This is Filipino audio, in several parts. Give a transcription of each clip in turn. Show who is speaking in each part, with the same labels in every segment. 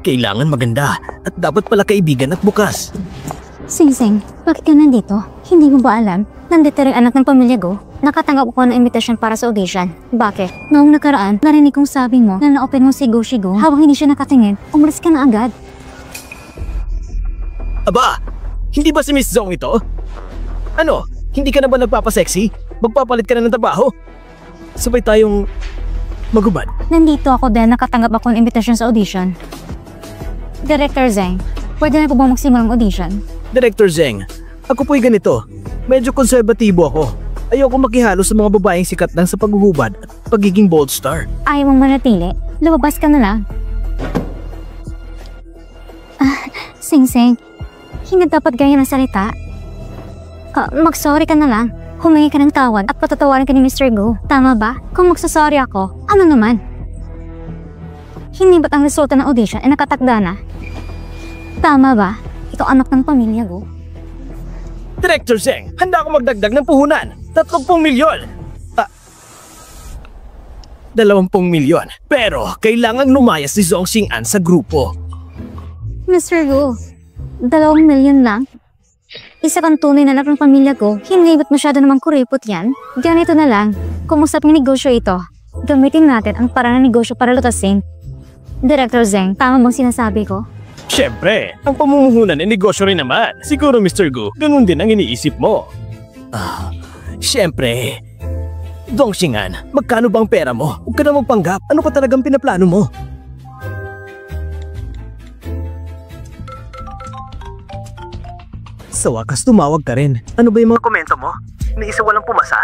Speaker 1: Kailangan maganda at dapat pala kaibigan at bukas.
Speaker 2: Sing-Sing, bakit ka nandito? Hindi mo ba alam? Nandito rin anak ng pamilya Go. Nakatanggap ko ng invitation para sa audition. Bakit? Noong nakaraan, narinig kong sabi mo na na-open mo si Go Shigo habang hindi siya nakatingin. Umalis ka na agad.
Speaker 1: Aba, hindi ba si Miss Zong ito? Ano, hindi ka na ba nagpapasexy? Magpapalit ka na ng trabaho? Sabay tayong magubad.
Speaker 2: Nandito ako dahil nakatanggap ako ng invitation sa audition. Director Zeng, pwede na po bang magsimulang audition?
Speaker 1: Director Zeng, ako po'y ganito. Medyo konserbatibo ako. Ayoko makihalo sa mga babaeng sikat lang sa paghuhubad at pagiging bold star.
Speaker 2: Ayaw mong manatili? Lumabas ka na lang. Sing-Sing, hindi dapat ganyan ang salita. Mag-sorry ka na lang. Humingi ka ng tawad at patatawarin ka ni Mr. Go. Tama ba? Kung magsasorry ako, ano naman? Hindi ba't ang resulta ng audition ay nakatakda na? Tama ba? Ito anak ng pamilya Go.
Speaker 1: Director Zeng, handa ako magdagdag ng puhunan. 30 milyon. 20 milyon. Pero kailangang lumayas si Zong Xing'an sa grupo.
Speaker 2: Mr. Go, 2 milyon lang? Isa kang tunay na anak ng pamilya ko, hindi ba't masyado namang kuripot yan? Ganito na lang, kung usaping negosyo ito, gamitin natin ang parang ng negosyo para lutasin. Director Zeng, tama bang sinasabi ko?
Speaker 1: Siyempre, ang pamumuhunan ay negosyo rin naman. Siguro Mr. Gu, ganun din ang iniisip mo. Siyempre. Zong Xing'an, magkano bang pera mo? Huwag ka na magpanggap. Ano pa talagang pinaplano mo? Sa wakas tumawag ka rin. Ano ba yung mga komento mo? May isa walang pumasa?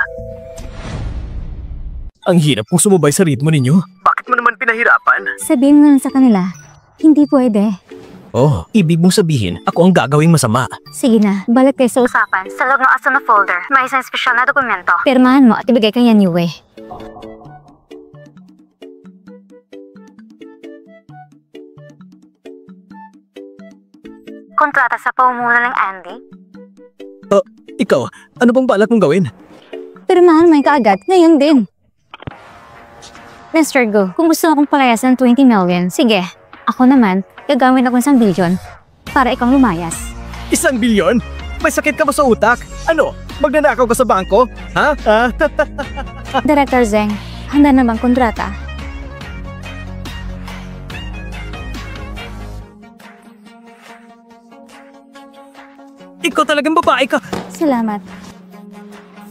Speaker 1: Ang hirap kong sumubay sa ritmo ninyo. Bakit mo naman pinahirapan?
Speaker 2: Sabihin mo lang sa kanila, hindi pwede.
Speaker 1: Oh, ibig mong sabihin, ako ang gagawing masama.
Speaker 2: Sige na, balik kayo sa usapan. Sa loob ng Asuna folder, may isang espesyal na dokumento. Pirmahan mo at ibigay kay Yan Yue. Kontrata sa pamumuno ng Andy?
Speaker 1: Ikaw, ano bang balak mong gawin?
Speaker 2: Pirmahan mo yung kaagad, ngayon din. Mr. Go, kung gusto akong palayasan ng 20 million, sige. Ako naman, gagawin ako 1 bilyon para ikaw lumayas.
Speaker 1: 1 bilyon? May sakit ka ba sa utak? Ano? Magnanakaw ka sa bangko? Ha?
Speaker 2: Director Zeng, handa na bang kontrata?
Speaker 1: Ikaw talagang babae ka!
Speaker 2: Salamat.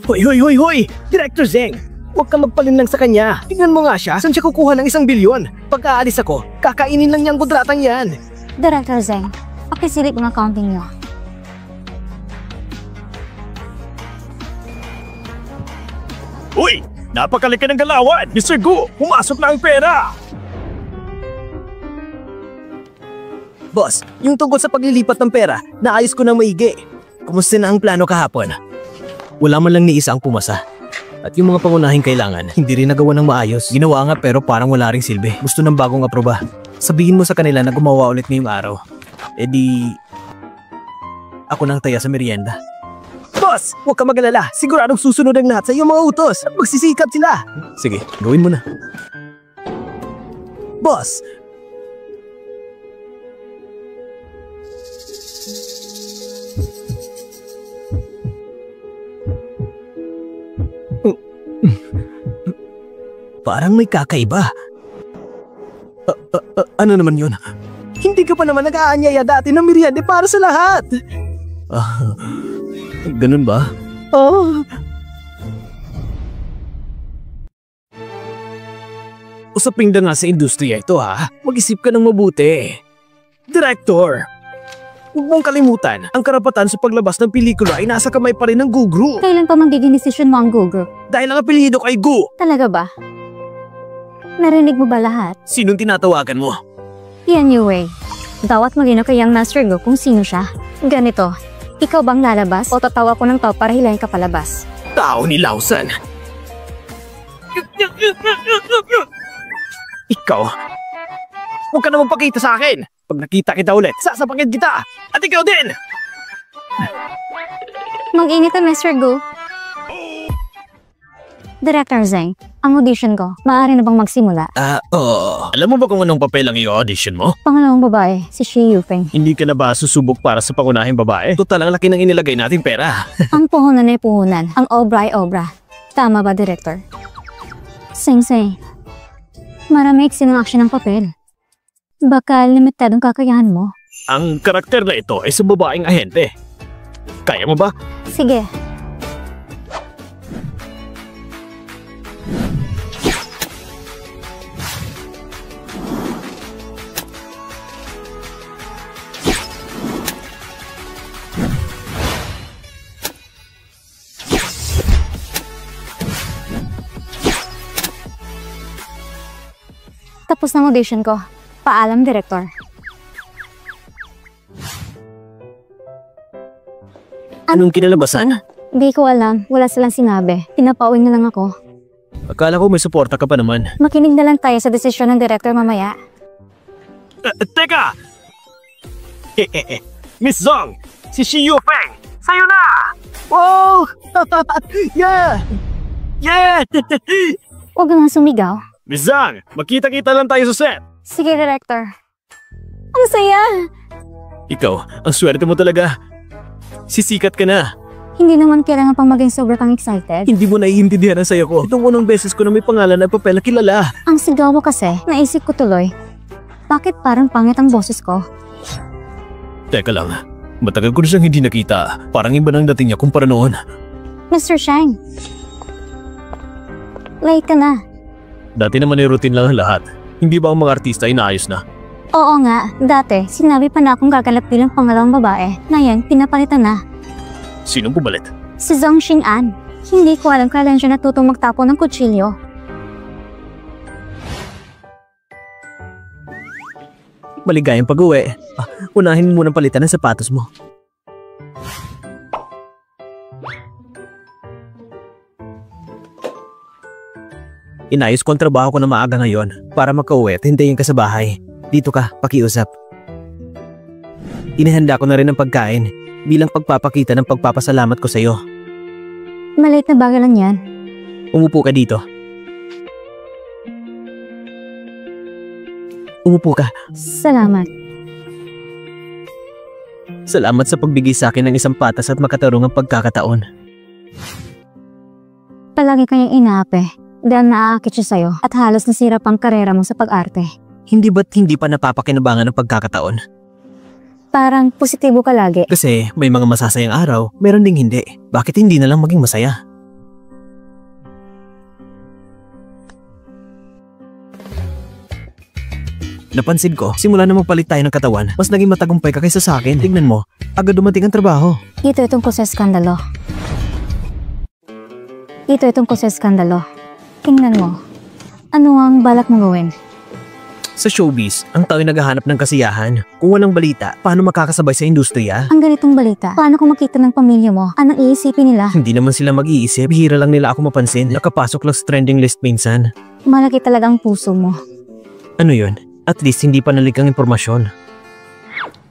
Speaker 1: Hoy! Director Zeng! Huwag kang magpalinlang sa kanya. Tingnan mo nga siya, saan siya kukuha ng 1 bilyon? Pagka-aalis ako, kakainin lang niya ang kontratang yan.
Speaker 2: Director Zeng, pakisilip ang accounting niyo.
Speaker 1: Uy! Napakalaki ng galawan! Mr. Gu, pumasok na ang pera! Boss, yung tungkol sa paglilipat ng pera, naayos ko na maigi. Kumusta na ang plano kahapon? Wala man lang ni isa ang pumasa. At yung mga pangunahing kailangan, hindi rin nagawa ng maayos. Ginawa nga pero parang wala ring silbi. Gusto ng bagong aproba. Sabihin mo sa kanila na gumawa ulit ngayong araw. E di... ako nang taya sa merienda. Boss! Huwag ka mag-alala. Siguradong susunod ang lahat sa iyong mga utos at magsisikap sila. Sige, gawin mo na. Boss! Parang may kakaiba. Ano naman yun? Hindi ka pa naman nag-aanyaya dati ng merienda para sa lahat. Ganun ba? Usaping na nga sa industriya ito ha. Mag-isip ka ng mabuti. Director! Huwag mong kalimutan, ang karapatan sa paglabas ng pelikula ay nasa kamay pa rin ng Gu Group.
Speaker 2: Kailan pa magiging desisyon mo ang Gu Group?
Speaker 1: Dahil ang apelyido kay Gu.
Speaker 2: Talaga ba? Narinig mo ba lahat?
Speaker 1: Sinong tinatawagan mo?
Speaker 2: Yan Yue. Dawat malinaw kay Yang Master Go kung sino siya. Ganito, ikaw bang lalabas o tatawa ko ng tao para hilahin ka palabas?
Speaker 1: Tao ni Lausan. Ikaw, huwag ka na magpakita sa akin. Pag nakita kita ulit, sasapakit kita. At ikaw din!
Speaker 2: Mag-init ka, Mr. Go. Director Zeng, ang audition ko, maaari na bang magsimula?
Speaker 1: Oo. Alam mo ba kung anong papel ang i-audition mo?
Speaker 2: Pangalawang babae, si Shi Yufeng.
Speaker 1: Hindi ka na ba susubok para sa pangunahing babae? Total, ang laki ng inilagay nating pera.
Speaker 2: Ang puhunan ay puhunan, ang obra ay obra. Tama ba, Director? Sing-sing, marami ng action ng papel. Baka limitadong kakayahan mo.
Speaker 1: Ang karakter na ito ay sa babaeng ahente. Kaya mo ba?
Speaker 2: Sige. Tapos ng audition ko. Paalam, Director.
Speaker 1: Anong kinalabasan?
Speaker 2: Di ko alam. Wala silang sinabi. Pinapauwi na lang ako.
Speaker 1: Akala ko may suporta ka pa naman.
Speaker 2: Makinig na lang tayo sa desisyon ng Director mamaya.
Speaker 1: Teka! Miss Zong! Si Shi Yufeng! Sa'yo na! Oh! Yeah! Yeah!
Speaker 2: Huwag nga sumigaw.
Speaker 1: Miss Zong! Magkita-kita lang tayo sa set!
Speaker 2: Sige, Director. Ang saya!
Speaker 1: Ikaw, ang swerte mo talaga. Sisikat ka na.
Speaker 2: Hindi naman kailangan pang maging sobra kang excited.
Speaker 1: Hindi mo naiintindihan ang saya ko. Itong unang beses ko na may pangalan at papel na kilala.
Speaker 2: Ang sigaw mo kasi, naisip ko tuloy. Bakit parang pangit ang boses ko?
Speaker 1: Teka lang, matagal ko na siyang hindi nakita. Parang iba nang dating niya kumpara noon.
Speaker 2: Mr. Shang. Late ka na.
Speaker 1: Dati naman ay routine lang ang lahat. Hindi ba ang mga artista ay naayos na?
Speaker 2: Oo nga, dati sinabi pa na akong gaganap bilang pangalawang babae. Ngayon, pinapalitan na.
Speaker 1: Sinong pumalit?
Speaker 2: Si Zhong Xing'an. Hindi ko alam kailan siya natutong magtapo ng kutsilyo.
Speaker 1: Maligayang pag-uwi. Unahin mo munang palitan ang sapatos mo. Inayos ko ang trabaho ko na maaga ngayon para makauwi at hintayin ka sa bahay. Dito ka, pakiusap. Inihanda ko na rin ang pagkain bilang pagpapakita ng pagpapasalamat ko sa iyo.
Speaker 2: Maliit na bagay lang yan.
Speaker 1: Umupo ka dito. Umupo ka.
Speaker 2: Salamat.
Speaker 1: Salamat sa pagbigay sa akin ng isang patas at makatarungang pagkakataon.
Speaker 2: Palagi kanyang inaapi dahil naaakit siya sa'yo at halos nasira pang karera mo sa pag-arte.
Speaker 1: Hindi ba't hindi pa napapakinabangan ng pagkakataon?
Speaker 2: Parang positibo ka lagi.
Speaker 1: Kasi may mga masasayang araw, meron ding hindi. Bakit hindi na lang maging masaya? Napansin ko, simula na magpalit tayo ng katawan, mas naging matagumpay ka kaysa sa akin. Tignan mo, agad dumating ang trabaho.
Speaker 2: Ito itong sa skandalo. Ito itong sa skandalo. Tingnan mo. Ano ang balak mong gawin?
Speaker 1: Sa showbiz, ang tao'y naghahanap ng kasiyahan. Kung walang balita, paano makakasabay sa industriya?
Speaker 2: Ang ganitong balita, paano kung makita ng pamilya mo? Anong iisipin nila?
Speaker 1: Hindi naman sila mag-iisip. Bihira lang nila ako mapansin. Nakapasok lang sa trending list minsan.
Speaker 2: Malaki talaga ang puso mo.
Speaker 1: Ano yun? At least hindi pa nalik ang impormasyon.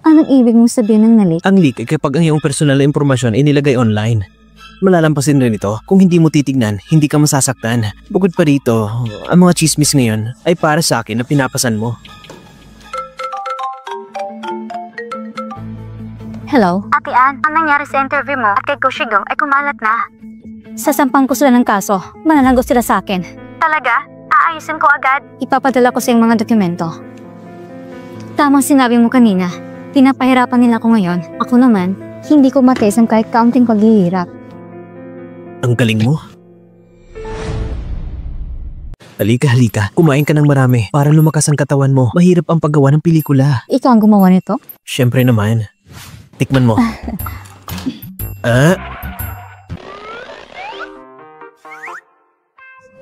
Speaker 2: Anong ibig mong sabihin ng nalik?
Speaker 1: Ang leak ay kapag ang iyong personal na impormasyon ay nilagay online. Malalampasin rin ito. Kung hindi mo titignan, hindi ka masasaktan. Bukod pa rito, ang mga chismis ngayon ay para sa akin na pinapasan mo.
Speaker 2: Hello? Ate Ann, ang nangyari sa interview mo at kay Goshigong ay kumalat na. Sasampang ko sila ng kaso. Mananagot sila sa akin. Talaga? Aayusin ko agad? Ipapadala ko sa iyong mga dokumento. Tamang sinabi mo kanina. Pinapahirapan nila ako ngayon. Ako naman, hindi ko matiis ang kahit kaunting paghihirap.
Speaker 1: Ang galing mo. Halika. Kumain ka ng marami para lumakas ang katawan mo. Mahirap ang paggawa ng pelikula.
Speaker 2: Ikaw ang gumawa nito?
Speaker 1: Siyempre naman. Tikman mo.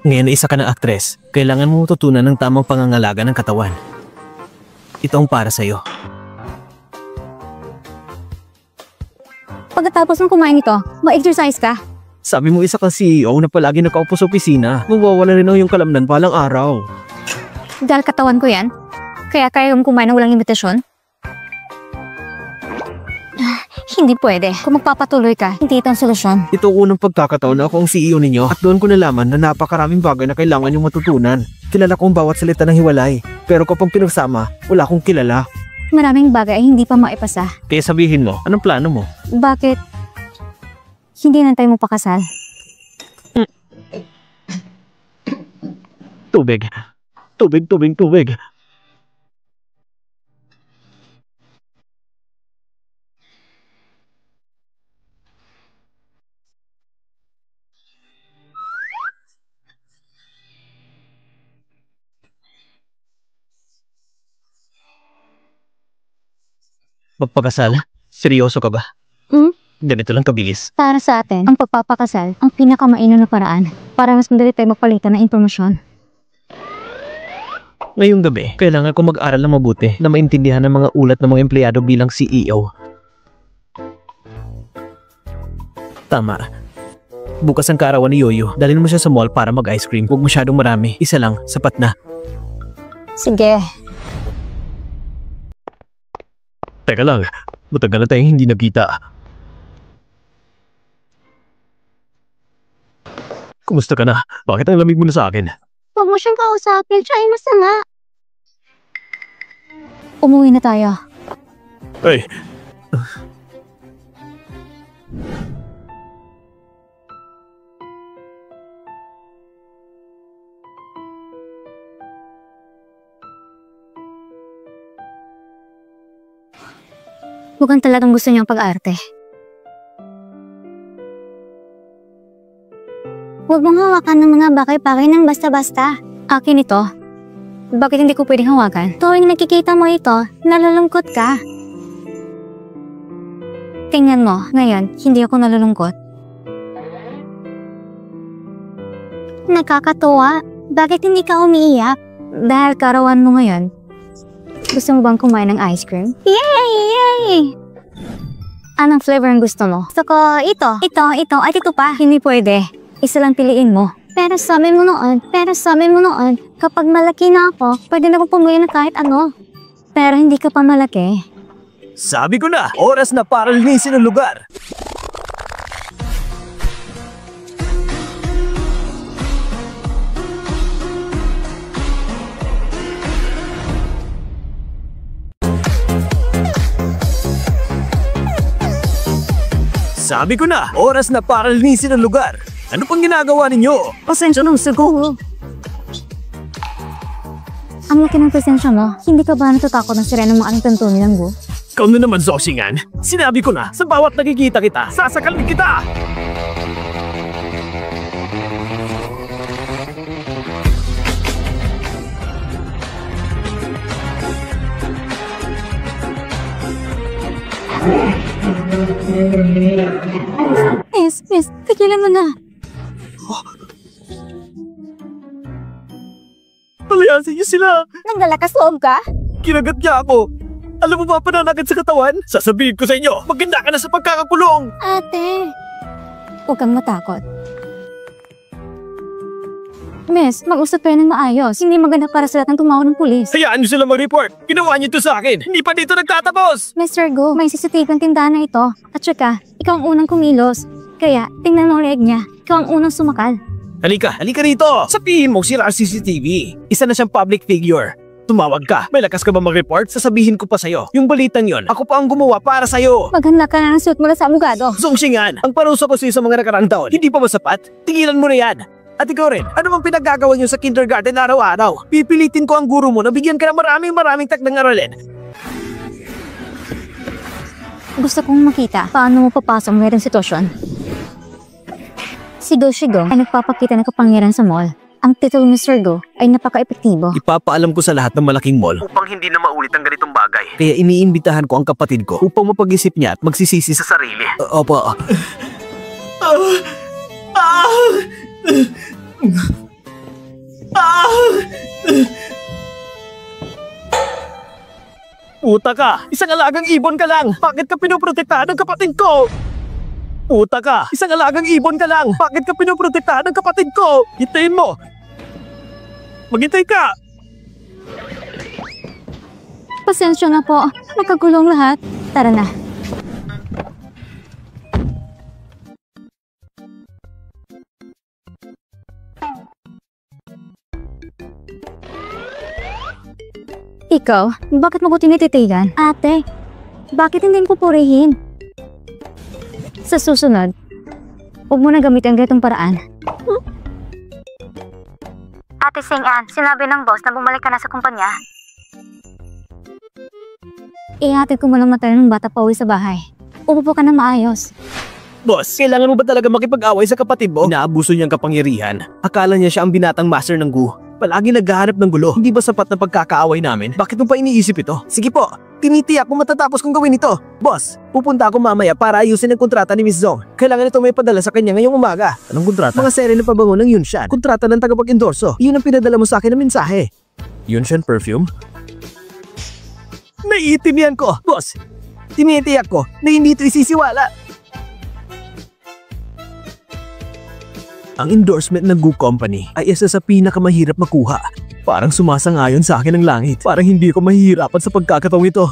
Speaker 1: Ngayon na isa ka ng aktres. Kailangan mo tutunan ng tamang pangangalaga ng katawan. Ito ang para sa'yo.
Speaker 2: Pagkatapos ng kumain ito, ma-exercise ka?
Speaker 1: Sabi mo isa kang CEO na palagi nakaupo sa opisina. Mawawala rin yung kalamnan palang araw.
Speaker 2: Dahil katawan ko yan? Kaya kaya yung kumain ng walang imitasyon? Hindi pwede. Kung magpapatuloy ka, hindi ito ang solusyon.
Speaker 1: Ito unang pagkakataon na ako ang CEO ninyo at doon ko nalaman na napakaraming bagay na kailangan yung matutunan. Kilala ko ang bawat salita ng hiwalay, pero kapag pinagsama, wala akong kilala.
Speaker 2: Maraming bagay ay hindi pa maipasa.
Speaker 1: Kaya sabihin mo, anong plano mo?
Speaker 2: Bakit hindi na tayo magpakasal?
Speaker 1: Tubig. Tubig, tubig, tubig. Magpakasal? Seryoso ka ba? Ganito lang kabilis.
Speaker 2: Para sa atin, ang pagpapakasal ang pinakamainam na paraan para mas madali tayo magpalitan ng impormasyon.
Speaker 1: Ngayong gabi, kailangan ko mag-aral na mabuti na maintindihan ng mga ulat ng mga empleyado bilang CEO. Tama. Bukas ang kaarawan ni Yoyo. Dalhin mo siya sa mall para mag-ice cream. Huwag masyadong marami. Isa lang, sapat na.
Speaker 2: Sige.
Speaker 1: Teka lang, matagal na tayong hindi nagkita. Kumusta ka na? Bakit ang lamig mo na sa akin?
Speaker 2: Huwag mo siyang kausapin, siya ay masama. Umuwi na tayo.
Speaker 1: Ay.
Speaker 2: Mukhang talagang gusto niyang pag-arte. Huwag mong hawakan ng mga bagay-bagay ng basta-basta. Akin ito. Bakit hindi ko pwedeng hawakan? Tuwing nakikita mo ito, nalulungkot ka. Tingnan mo, ngayon, hindi ako nalulungkot. Nakakatuwa. Bakit hindi ka umiiyak? Dahil karawan mo ngayon. Gusto mo bang kumain ng ice cream? Yay! Yay! Anong flavor ang gusto mo? Gusto ko ito, at ito pa. Hindi pwede. Isa lang piliin mo. Pero sabi mo noon, kapag malaki na ako, pwede na akong pumuwi na kahit ano. Pero hindi ka pa malaki.
Speaker 1: Sabi ko na, oras na para linisin ang lugar. Sabi ko na, oras na para linisin ang lugar. Ano pang ginagawa ninyo?
Speaker 2: Pasensya ng siguro. Ang laki ng presensya mo. Hindi ka ba natatakot ng sirena ng mga anong tuntunin ng Go?
Speaker 1: Ikaw na naman, Zoshingan. Sinabi ko na, sa bawat nakikita kita, sasakalin kita!
Speaker 2: Miss, tigilan mo na.
Speaker 1: Palayasin niyo sila!
Speaker 2: Naglalakas loob ka?
Speaker 1: Kinagat niya ako! Alam mo ba pananakit sa katawan? Sasabihin ko sa inyo, maganda ka na sa pagkakakulong!
Speaker 2: Ate, huwag kang matakot. Miss, mag-usap kayo ng maayos. Hindi maganda para sa lahat ng tumawag ng pulis.
Speaker 1: Hayaan niyo sila mag-report! Ginawa niyo ito sa akin! Hindi pa dito nagtatapos!
Speaker 2: Mr. Go, may CCTV ang tindahan na ito. At saka, ikaw ang unang kumilos. Kaya, tingnan mo ang leeg niya. Ikaw ang unang sumakal.
Speaker 1: Halika rito! Sabihin mo sila ang CCTV. Isa na siyang public figure. Tumawag ka. May lakas ka ba mag-report? Sasabihin ko pa sa'yo. Yung balitang yon, ako pa ang gumawa para sa'yo.
Speaker 2: Maghanla ka na ng suit mula sa abogado.
Speaker 1: Zongxingan, ang parusa ko sa'yo sa mga nakaraang taon, hindi pa ba sapat? Tigilan mo na yan. At ikaw rin, ano bang pinagagawa niyo sa kindergarten araw-araw? Pipilitin ko ang guro mo na bigyan ka ng maraming takdang aralin.
Speaker 2: Gusto kong makita paano mo papasok ng ganitong sitwasyon. Si Go Shigo ay nagpapakita ng kapangyarihan sa mall. Ang titulo ni Mr. Go ay napaka-epektibo.
Speaker 1: Ipapaalam ko sa lahat ng malaking mall upang hindi na maulit ang ganitong bagay. Kaya iniimbitahan ko ang kapatid ko upang mapag-isip niya at magsisisi sa sarili. Opo. Puta ka! Isang alagang ibon ka lang! Bakit ka pinoprotektahan ng kapatid ko? Puta ka! Isang alagang ibon ka lang! Bakit ka pinoprotektahan ng kapatid ko? Hintayin mo! Maghintay ka!
Speaker 2: Pasensya na po. Nakagulong lahat. Tara na. Ikaw, bakit mo ko tinititigan? Ate, bakit hindi mo pupurihin? Sa susunod, huwag mo na gamitin ang ganitong paraan. Ate Sing-an, sinabi ng boss na bumalik ka na sa kumpanya. Ihatid ko mo lang matayo ng bata pa uwi sa bahay. Umupo ka na maayos.
Speaker 1: Boss, kailangan mo ba talaga makipag-away sa kapatid mo? Inaabuso niyang kapangyarihan. Akala niya siya ang binatang master ng Gu. Palagi naghahanap ng gulo. Hindi ba sapat na pagkakaaway namin? Bakit mo pa iniisip ito? Sige po, tinitiyak ko matatapos kong gawin ito. Boss, pupunta ako mamaya para ayusin ang kontrata ni Miss Zong. Kailangan ito may padala sa kanya ngayong umaga. Anong kontrata? Mga sere ng pabango ng Yunshan. Kontrata ng tagapag-endorso. Yun ang pinadala mo sa akin na mensahe. Yunshan perfume? Naiintindihan ko, boss. Tinitiyak ko na hindi ito isisiwala. Ang endorsement ng Gu Company ay isa sa pinakamahirap makuha. Parang sumasangayon sa akin ang langit. Parang hindi ko mahihirapan sa pagkakataong ito.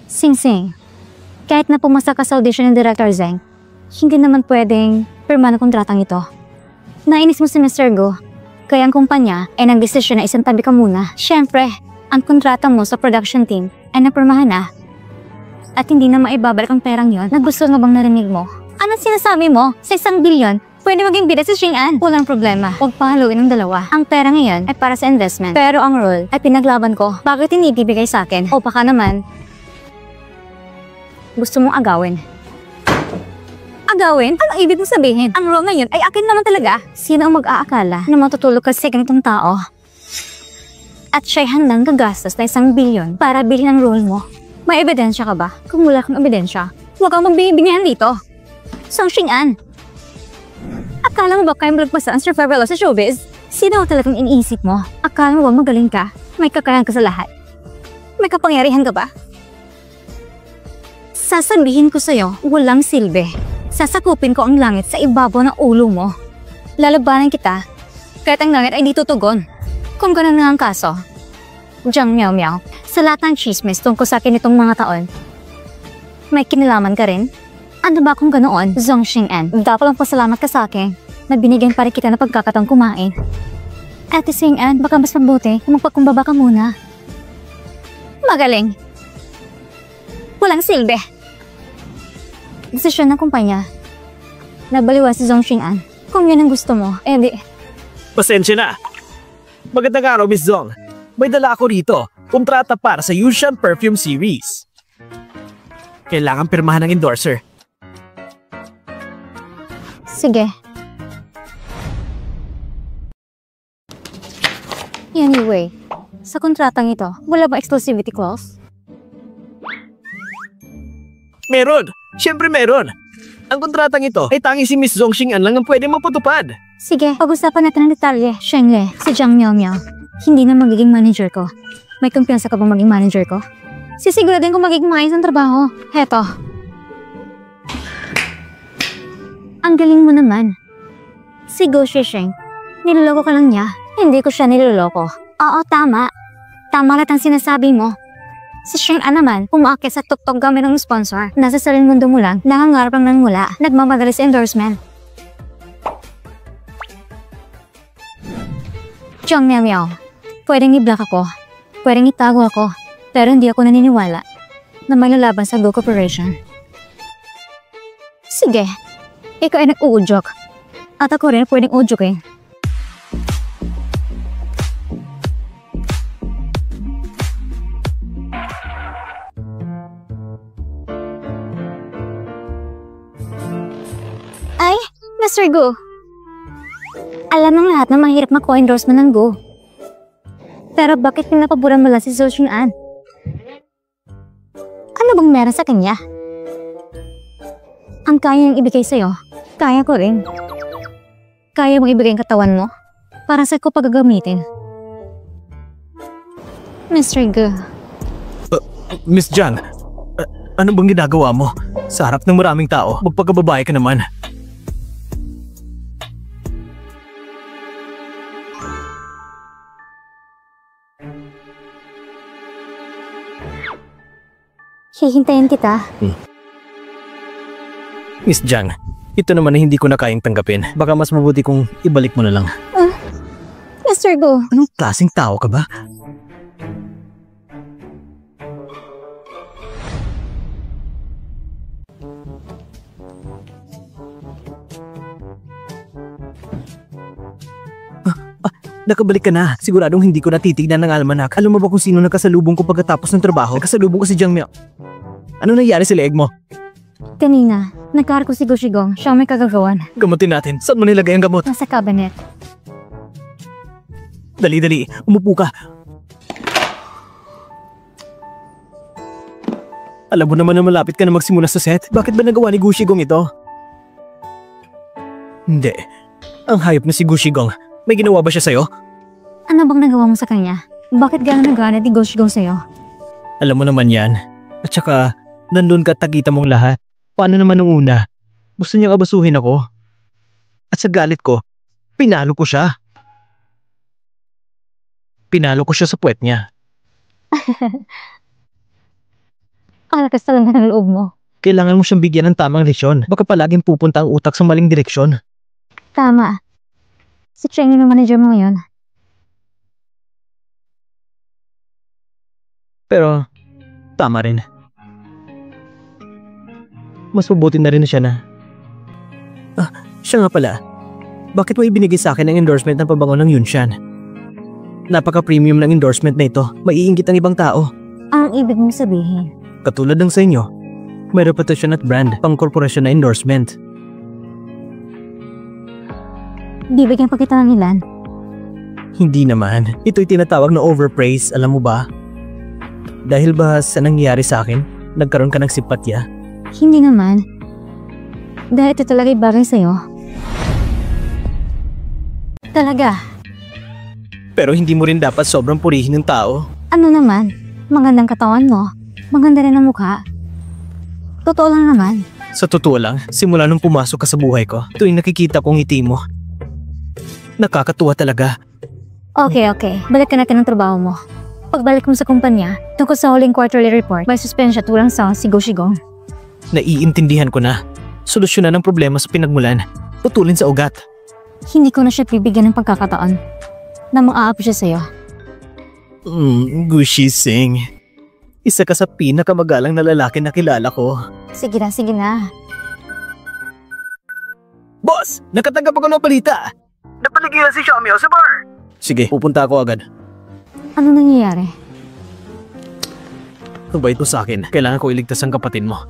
Speaker 2: Sing-Sing, kahit na pumasa ka sa audition ng Director Zeng, hindi naman pwedeng pirma ng kontratang ito. Nainis mo si Mr. Gu, kaya ang kumpanya ay nagdesisyon na isang tabi ka muna. Siyempre, ang kontrata mo sa production team ay napirmahan na. At hindi na maibabalik ang perang yon. Nagusto nga bang narinig mo? Anong sinasabi mo? Sa 1 bilyon, pwede maging bida si Sing-an. Walang problema. Huwag pahaluin ng dalawa. Ang pera ngayon ay para sa investment. Pero ang role ay pinaglaban ko. Bakit hindi ibibigay sa akin? O baka naman, gusto mong agawin. Agawin? Anong ibig mong sabihin? Ang role ngayon ay akin naman talaga. Sino ang mag-aakala na matutulog ka sa ganitong tao? At siya'y handang gagastos na 1 bilyon para bilhin ang role mo. May ebidensya ka ba? Kung wala kang ebidensya, huwag kang magbibigyan dito. Song Sing-an, akala mo ba kaya malagpasan ang survival sa showbiz? Sino ang talagang iniisip mo? Akala mo ba magaling ka? May kakayahan ka sa lahat? May kapangyarihan ka ba? Sasabihin ko sa'yo, walang silbi. Sasakupin ko ang langit sa ibabaw ng ulo mo. Lalabanan kita, kahit ang langit ay di tutugon. Kung ganun nga ang kaso, Jiang Miao Miao, sa lahat ng chismis tungkol sa akin itong mga taon, may kinalaman ka rin? Ano ba kung ganoon, Zong Sing-an? Dapat lang pasalamat ka sa akin na binigyan pa rin kita ng pagkakataong kumain. Ate Sing-an, baka mas mabuti kung magpakumbaba ka muna. Magaling. Walang silbi. Desisyon ng kumpanya. Nabaliwa si Zong Sing-an. Kung yun ang gusto mo, edi...
Speaker 1: Pasensya na. Magandang araw, Miss Zong. May dala ako rito. Kontrata para sa Yunshan Perfume Series. Kailangan pirmahan ng endorser.
Speaker 2: Sige. Anyway, sa kontratang ito, wala ba exclusivity clause?
Speaker 1: Meron! Siyempre meron! Ang kontratang ito ay tanging si Miss Zong Sing-an lang ang pwede mapatupad.
Speaker 2: Sige, pag-usapan natin ng detalye. Shengle, si Jiang Miao Miao, hindi na magiging manager ko. May kumpiyansa ka bang maging manager ko? Sisiguraduhin ko magiging maayos ang trabaho. Heto. Ang galing mo naman. Si Gu Shisheng, niloloko ka lang niya. Hindi ko siya niloloko. Oo, tama. Tama lahat ang sinasabi mo. Si Sheng-an naman, umaakit sa tuktok gamit ng sponsor. Nasa sariling mundo mo lang, nangangarap lang ng mula, nagmamadali sa endorsement. Jiang Miao Miao, pwedeng i-block ako, pwedeng itago ako, pero hindi ako naniniwala na may lalaban sa Gu Corporation. Sige, ikaw ay nag-uudyok, at ako rin pwedeng udyokin. Ay, Mr. Gu. Alam ng lahat na mahirap makuha-endorsement ng Gu. Pero bakit pinapaboran mo lang si Zhou Xing'an? Ano bang meron sa kanya? Ang kaya niyang ibigay sa'yo, kaya ko rin. Kaya mong ibigay ang katawan mo para sa ko pagagamitin. Mr. Gu.
Speaker 1: Miss Jiang, ano bang ginagawa mo? Sa harap ng maraming tao, magpagkababae ka naman.
Speaker 2: Hihintayin kita.
Speaker 1: Miss Jiang, ito naman ay hindi ko na kayang tanggapin. Baka mas mabuti kung ibalik mo na lang.
Speaker 2: Mr. Mr. Go.
Speaker 1: Anong klaseng tao ka ba? Nakabalik ka na. Siguradong hindi ko natitignan ng almanak. Alam mo ba kung sino nakasalubong ko pagkatapos ng trabaho? Nakasalubong ko si Jiang Miao. Ano nangyari sa leeg mo?
Speaker 2: Kanina, nagkahar ko si Gushigong. Siya ang may kagagawan.
Speaker 1: Gamutin natin. Saan mo nilagay ang gamot?
Speaker 2: Nasa cabinet.
Speaker 1: Dali-dali. Umupo ka. Alam mo naman na malapit ka na magsimula sa set. Bakit ba nagawa ni Gushigong ito? Hindi. Ang hayop na si Gushigong. May ginawa ba siya sa'yo?
Speaker 2: Ano bang nagawa mo sa kanya? Bakit gano'n nagalit ni Gushigong sa'yo?
Speaker 1: Alam mo naman yan. At saka, nandun ka at nakita mong lahat. Paano naman nung una? Gusto niyang abasuhin ako. At sa galit ko, pinalo ko siya. Pinalo ko siya sa puwet niya.
Speaker 2: Ang lakas talaga ng loob mo.
Speaker 1: Kailangan mo siyang bigyan ng tamang leksyon. Baka palaging pupunta ang utak sa maling direksyon.
Speaker 2: Tama. Si training ng manager mo ngayon.
Speaker 1: Pero, tama rin. Mas mabuti na rin na siya na. Siya nga pala. Bakit mo ibinigay sa akin ang endorsement ng pabango ng Yunshan? Napaka-premium ng endorsement na ito. Maiinggit ang ibang tao.
Speaker 2: Ang ibig mong sabihin?
Speaker 1: Katulad ng sa inyo, may reputasyon at brand pang korporasyon na endorsement.
Speaker 2: Bibigyan pa kita ng ilan?
Speaker 1: Hindi naman. Ito'y tinatawag na overpraise, alam mo ba? Dahil ba sa nangyari sa akin, nagkaroon ka ng simpatya?
Speaker 2: Hindi naman. Dahil ito talaga bagay sa'yo. Talaga.
Speaker 1: Pero hindi mo rin dapat sobrang purihin ng tao.
Speaker 2: Ano naman? Magandang katawan mo. Maganda rin ang mukha. Totoo lang naman.
Speaker 1: Sa totoo lang, simula nung pumasok ka sa buhay ko, tuwing nakikita kong ngiti mo, nakakatuwa talaga.
Speaker 2: Okay. Balik ka natin ng trabaho mo. Pagbalik mo sa kumpanya, tungkol sa huling quarterly report, may suspension at walang sa si Gushigong.
Speaker 1: Naiintindihan ko na. Solusyonan ang problema sa pinagmulan. Putulin sa ugat.
Speaker 2: Hindi ko na siya bibigyan ng pagkakataon na mang-aapi siya sa'yo.
Speaker 1: Gushi Singh. Isa ka sa pinakamagalang na lalaki na kilala ko.
Speaker 2: Sige na.
Speaker 1: Boss! Nakatanggap ako ng balita! Napaligiran si Xiaomiao sa bar! Sige, pupunta ako agad.
Speaker 2: Ano nangyayari?
Speaker 1: Kabait mo sa akin. Kailangan ko iligtas ang kapatid mo.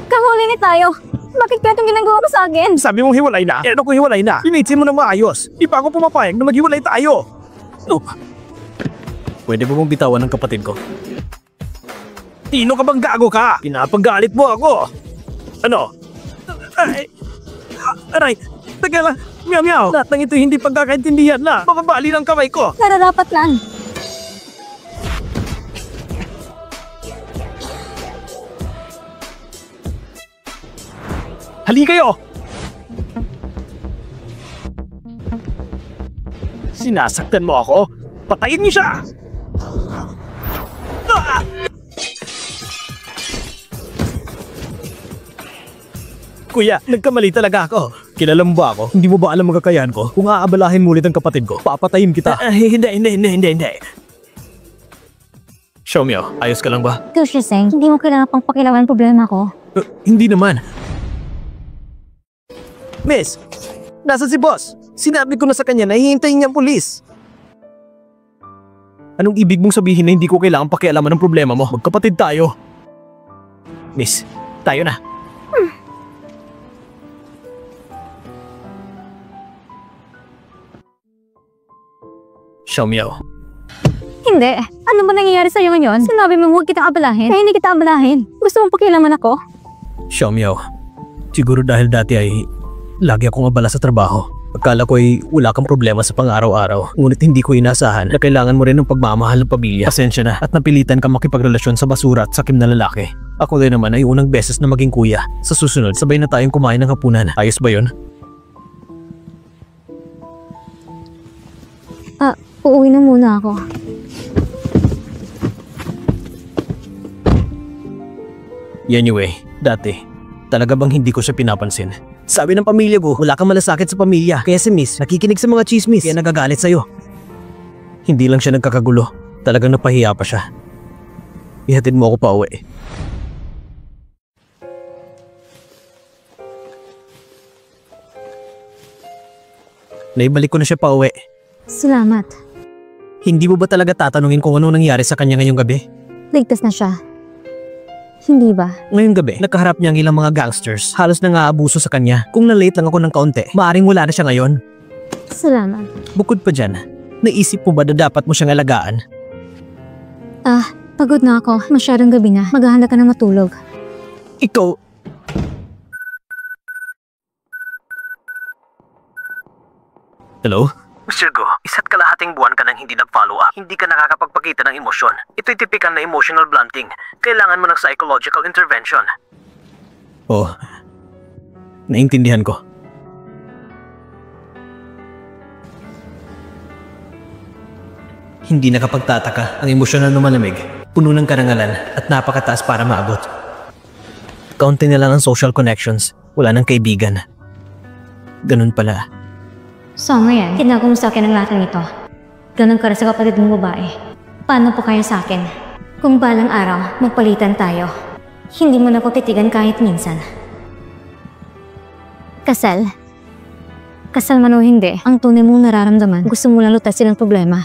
Speaker 2: Kahuli ni tayo! Bakit kaya itong ginagawa mo sa akin?
Speaker 3: Sabi mong hiwalay na? Eh, ano kung hiwalay na? Initin mo na maayos. Di pa ako pumapayag na maghiwalay tayo.
Speaker 1: Pwede ba mong bitawan ng kapatid ko?
Speaker 3: Tino ka bang gago ka? Pinapagalit mo ako. Ano? Aray! Teka lang! Meow! Lahat ng ito hindi pagkakaintindihan na. Mababali ng kamay ko.
Speaker 2: Nararapat lang.
Speaker 3: Hali kayo! Sinasaktan mo ako? Patayin niyo siya!
Speaker 1: Kuya, nagkamali talaga ako. Kilala mo ba ako? Hindi mo ba alam ang kakayahan ko? Kung aabalahin mo ulit ang kapatid ko, papatayin kita.
Speaker 3: Hindi.
Speaker 1: Xiaomiao, ayos ka lang ba?
Speaker 2: Gushi Singh, hindi mo kailangan pang pakilaman problema ko.
Speaker 1: Hindi naman.
Speaker 3: Miss, nasa si boss? Sinabi ko na sa kanya na hihintayin niya ang pulis.
Speaker 1: Anong ibig mong sabihin na hindi ko kailangan pakialaman ng problema mo? Magkapatid tayo. Miss, tayo na. Xiaomiao.
Speaker 2: Hindi. Ano ba nangyayari sa'yo ngayon? Sinabi mo huwag kitang abalahin. Kaya hindi kita abalahin. Gusto mong pakialaman ako?
Speaker 1: Xiaomiao, siguro dahil dati ay lagi akong abala sa trabaho. Akala ko ay wala kang problema sa pang-araw-araw. Ngunit hindi ko inasahan na kailangan mo rin ng pagmamahal ng pamilya. Pasensya na at napilitan ka makipagrelasyon sa basura at sakim na lalaki. Ako din naman ay unang beses na maging kuya. Sa susunod, sabay na tayong kumain ng hapunan. Ayos ba yun?
Speaker 2: Uuwi na muna ako.
Speaker 1: Anyway, dati, talaga bang hindi ko siya pinapansin? Sabi ng pamilya ko, wala kang malasakit sa pamilya. Kaya si Miss, nakikinig sa mga chismis. Kaya nagagalit sa'yo. Hindi lang siya nagkakagulo. Talagang napahiya pa siya. Ihatid mo ako pa uwi. Naibalik ko na siya pa uwi.
Speaker 2: Salamat.
Speaker 1: Hindi mo ba talaga tatanungin kung ano nangyari sa kanya ngayong gabi?
Speaker 2: Ligtas na siya. Hindi ba?
Speaker 1: Ngayong gabi, nakaharap niya ang ilang mga gangsters. Halos nang-aabuso sa kanya. Kung na-late lang ako ng kaunti, maaring wala na siya ngayon.
Speaker 2: Salamat.
Speaker 1: Bukod pa dyan, naisip mo ba na dapat mo siyang alagaan?
Speaker 2: Pagod na ako. Masyadong gabi na. Maghahanda ka na matulog.
Speaker 1: Ikaw... Hello? Mr. Go, isa't kalahating buwan ka nang hindi nag-follow up. Hindi ka nakakapagpakita ng emosyon. Ito'y tipikal na emotional blunting. Kailangan mo ng psychological intervention. Oh, naintindihan ko. Hindi nakapagtataka ang emosyon na lumalamig, puno ng karangalan at napakataas para maabot. Kaunti na lang ang social connections, wala nang kaibigan. Ganun pala.
Speaker 2: Summer yan. Tinago mo sa akin ang lahat ng ito. Ganun ka rin sa kapatid mong babae. Paano po kayo sa akin? Kung balang araw, magpalitan tayo. Hindi mo na po titigan kahit minsan. Kasal. Kasal man o hindi, ang tunay mong nararamdaman, gusto mo lang lutasin ang problema.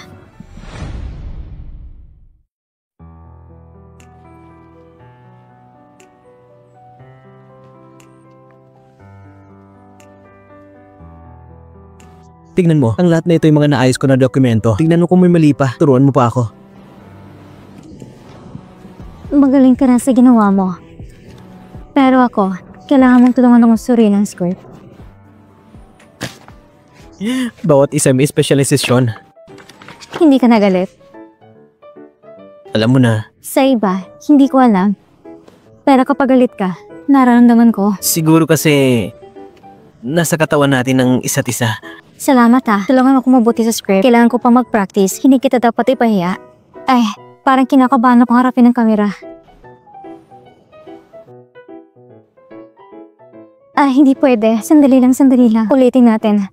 Speaker 1: Tignan mo, ang lahat na ito yung mga naayos ko na dokumento. Tignan mo kung may mali pa, turuan mo pa ako.
Speaker 2: Magaling ka na sa ginawa mo. Pero ako, kailangan mong tulungan akong suriin ang script.
Speaker 1: Bawat isa may specialization.
Speaker 2: Hindi ka nagalit.
Speaker 1: Alam mo na.
Speaker 2: Sa iba, hindi ko alam. Pero kapag galit ka, nararamdaman ko.
Speaker 1: Siguro kasi nasa katawan natin ng isa't isa.
Speaker 2: Salamat ha. Tulungan ako mabuti sa script. Kailangan ko pa mag-practice. Hindi kita dapat ipahiya. Ay, parang kinakabahan ako harapin ng kamera. Hindi pwede. Sandali lang. Ulitin natin.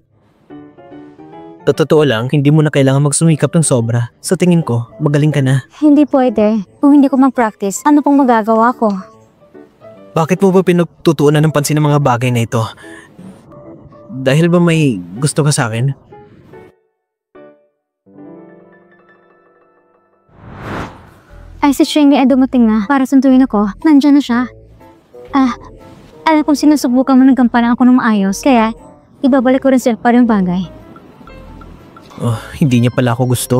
Speaker 1: Totoo lang, hindi mo na kailangan magsumikap ng sobra. Sa tingin ko, magaling ka na.
Speaker 2: Hindi pwede. Kung hindi ko mag-practice, ano pong magagawa ko?
Speaker 1: Bakit mo ba pinagtutuunan ng pansin ng mga bagay na ito? Dahil ba may gusto ka sa akin?
Speaker 2: Ay, si Shingy ay dumating na para suntuin ako. Nandyan na siya. Alam kong sinusubukan mo ng gampanan ako ng maayos, kaya ibabalik ko rin siya para yung bagay.
Speaker 1: Oh, hindi niya pala ako gusto.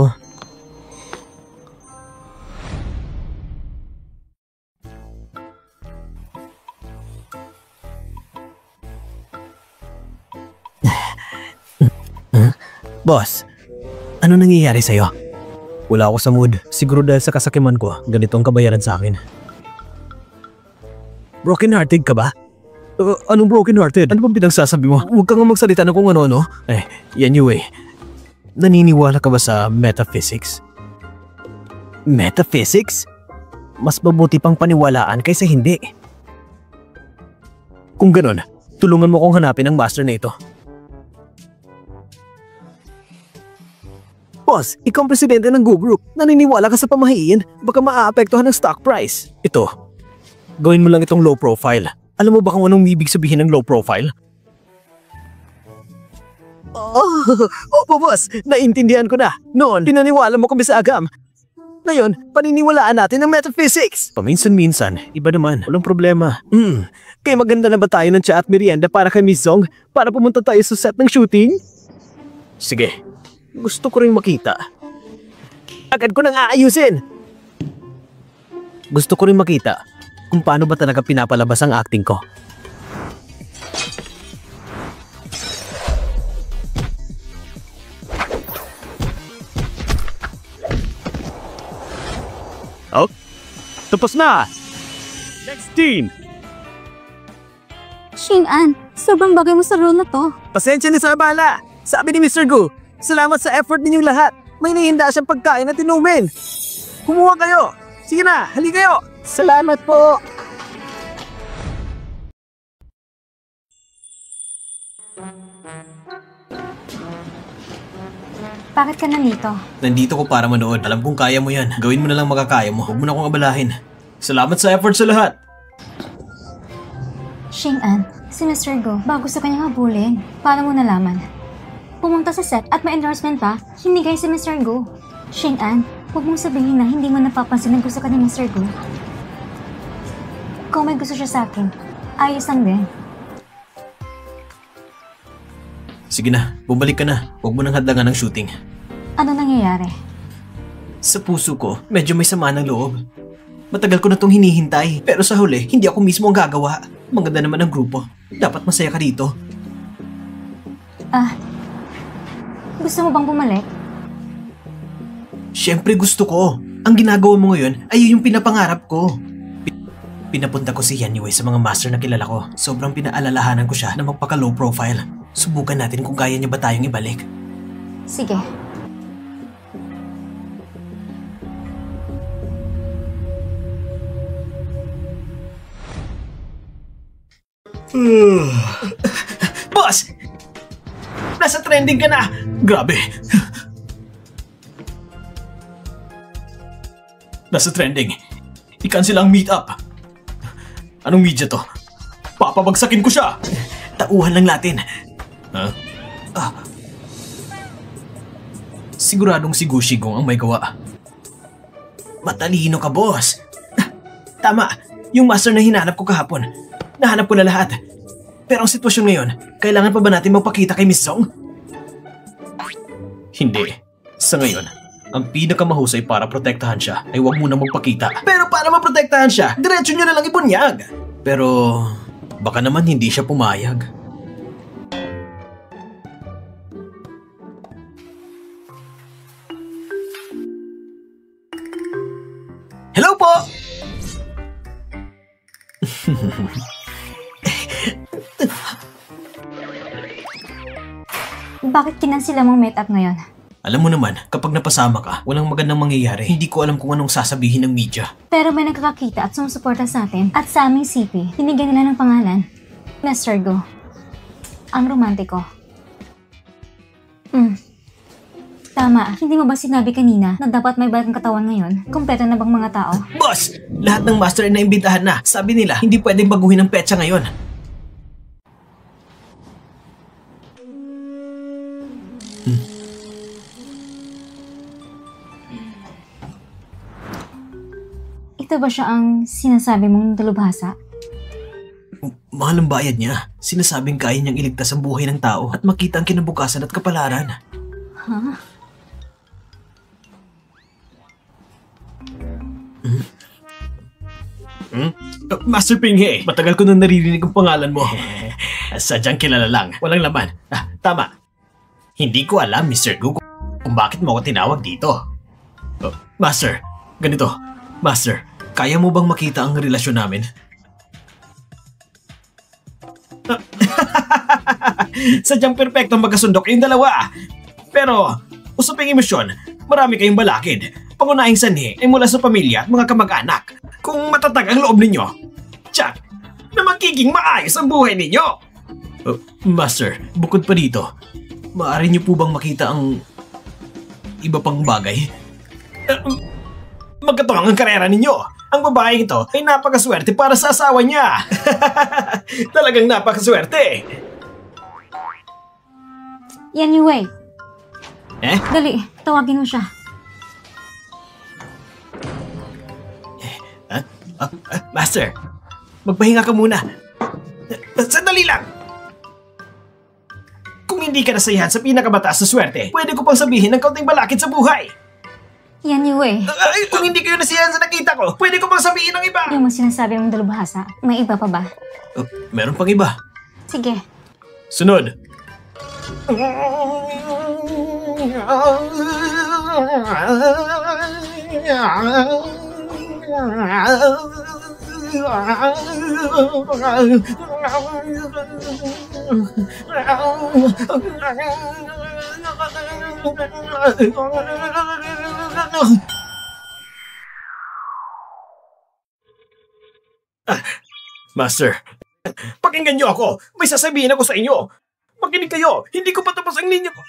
Speaker 1: Boss, ano nangyayari sa'yo? Wala ako sa mood. Siguro dahil sa kasakiman ko, ganito ang kabayaran sa akin. Broken-hearted ka ba? Anong broken-hearted? Ano bang pinagsasabi mo? Huwag kang magsalita na kung ano-ano. Anyway, naniniwala ka ba sa metaphysics? Metaphysics? Mas mabuti pang paniwalaan kaysa hindi. Kung ganun, tulungan mo kong hanapin ang master na ito. Boss, ikaw ang presidente ng Go Group. Naniniwala ka sa pamahiin, baka maaapektuhan ng stock price. Ito, gawin mo lang itong low profile. Alam mo ba kung anong ibig sabihin ng low profile? Opo boss, naintindihan ko na. Noon, pinaniwala mo kami sa agam. Ngayon, paniniwalaan natin ang metaphysics. Paminsan-minsan, iba naman, walang problema. Kaya maganda na ba tayo ng tsa at merienda para kay Miss Zong para pumunta tayo sa set ng shooting? Sige. Gusto ko rin makita. Agad ko nang aayusin. Gusto ko rin makita kung paano ba talaga pinapalabas ang acting ko.
Speaker 3: Oh, tapos na! Next team!
Speaker 2: Shin-an, sobrang bagay mo sa role na to.
Speaker 1: Pasensya na sa abala. Sabi ni Mr. Gu, salamat sa effort ninyong lahat. May nahinda siyang pagkain at inumin. Kumuha kayo. Sige na, hali kayo. Salamat po.
Speaker 2: Bakit ka nandito?
Speaker 1: Nandito ko para manood. Alam kong kaya mo yan. Gawin mo na lang makakaya mo. Huwag mo na akong abalahin. Salamat sa effort sa lahat.
Speaker 2: Xing-an, si Mr. Go, bago sa kanyang habulin. Paano mo nalaman? Pumunta sa set at may endorsement pa, hindi gaya si Mr. Go. Xing-an, huwag mong sabihin na hindi mo napapansin na gusto ka ni Mr. Go. Kung may gusto siya sa akin, ayos lang din.
Speaker 1: Sige na, bumalik ka na. Huwag mo nang hadlangan ng shooting.
Speaker 2: Ano nangyayari?
Speaker 1: Sa puso ko, medyo may sama ng loob. Matagal ko na itong hinihintay. Pero sa huli, hindi ako mismo ang gagawa. Maganda naman ang grupo. Dapat masaya ka dito.
Speaker 2: Gusto mo bang bumalik?
Speaker 1: Siyempre gusto ko. Ang ginagawa mo ngayon ay yung pinapangarap ko. Pinapunta ko si Yan Yue sa mga master na kilala ko. Sobrang pinaalalahanan ko siya na magpaka-low profile. Subukan natin kung kaya niya ba tayong ibalik.
Speaker 2: Sige.
Speaker 1: Boss! Nasa trending ka na! Grabe! Nasa trending. I-cancel ang meet-up. Anong media to? Papabagsakin ko siya! Tauhan lang natin. Siguradong si Gushigong ang may gawa. Matalino ka, boss. Tama, yung master na hinanap ko kahapon. Nahanap ko na lahat. Pero ang sitwasyon ngayon, kailangan pa ba natin magpakita kay Miss Song? Hindi. Sa ngayon, ang pinakamahusay para protektahan siya ay huwag muna magpakita. Pero para maprotektahan siya, diretso nyo na lang ibunyag. Pero baka naman hindi siya pumayag. Hello po!
Speaker 2: Bakit kinansila mong meet-up ngayon?
Speaker 1: Alam mo naman, kapag napasama ka, walang magandang mangyayari. Hindi ko alam kung anong sasabihin ng media.
Speaker 2: Pero may nagkakakita at sumusuporta sa atin. At sa aming CP, binigyan nila ng pangalan. Mr. Go. Ang romantiko. Tama, hindi mo ba sinabi kanina na dapat may bagong katawan ngayon? Kumpleto na bang mga tao?
Speaker 1: Boss! Lahat ng master ay naimbitahan na. Sabi nila, hindi pwedeng baguhin ang petsa ngayon.
Speaker 2: Ito ba siya ang sinasabi mong dalubhasa?
Speaker 1: Mahal ang bayad niya. Sinasabing kaya niyang iligtas ang buhay ng tao at makita ang kinabukasan at kapalaran. Master Pinghe, matagal ko na naririnig ang pangalan mo. Sadyang kilala lang, walang laman. Tama. Hindi ko alam, Mr. Gu, kung bakit mo ako tinawag dito. Master, ganito. Master, kaya mo bang makita ang relasyon namin? Sadyang perpektong magkasundo kayong dalawa. Pero, usaping emosyon, marami kayong balakid. Pangunahing sanhi ay mula sa pamilya at mga kamag-anak. Kung matatag ang loob ninyo, tiyak na magiging maayos ang buhay ninyo. Master, bukod pa dito, maaari niyo po bang makita ang iba pang bagay? Magkatuwang ang karera ninyo. Ang babaeng ito ay napakaswerte para sa asawa niya. Talagang napakaswerte.
Speaker 2: Yan Yue.
Speaker 1: Dali,
Speaker 2: tawagin mo siya.
Speaker 1: Master, magpahinga ka muna. Sandali lang! Kung hindi ka nasayahan sa pinakamataas na swerte, pwede ko pang sabihin ng kaunting balakid sa buhay.
Speaker 2: Yan Yue.
Speaker 1: Kung hindi kayo nasiyahan sa nakita ko, pwede ko pang sabihin ng iba.
Speaker 2: Yung sinasabi mong dalubhasa, may iba pa ba?
Speaker 1: Meron pang iba.
Speaker 2: Sige.
Speaker 1: Sunod. Master, pakinggan niyo ako. May sasabihin ako sa inyo.
Speaker 3: Makinig kayo! Hindi ko pa tapos ang linya ko!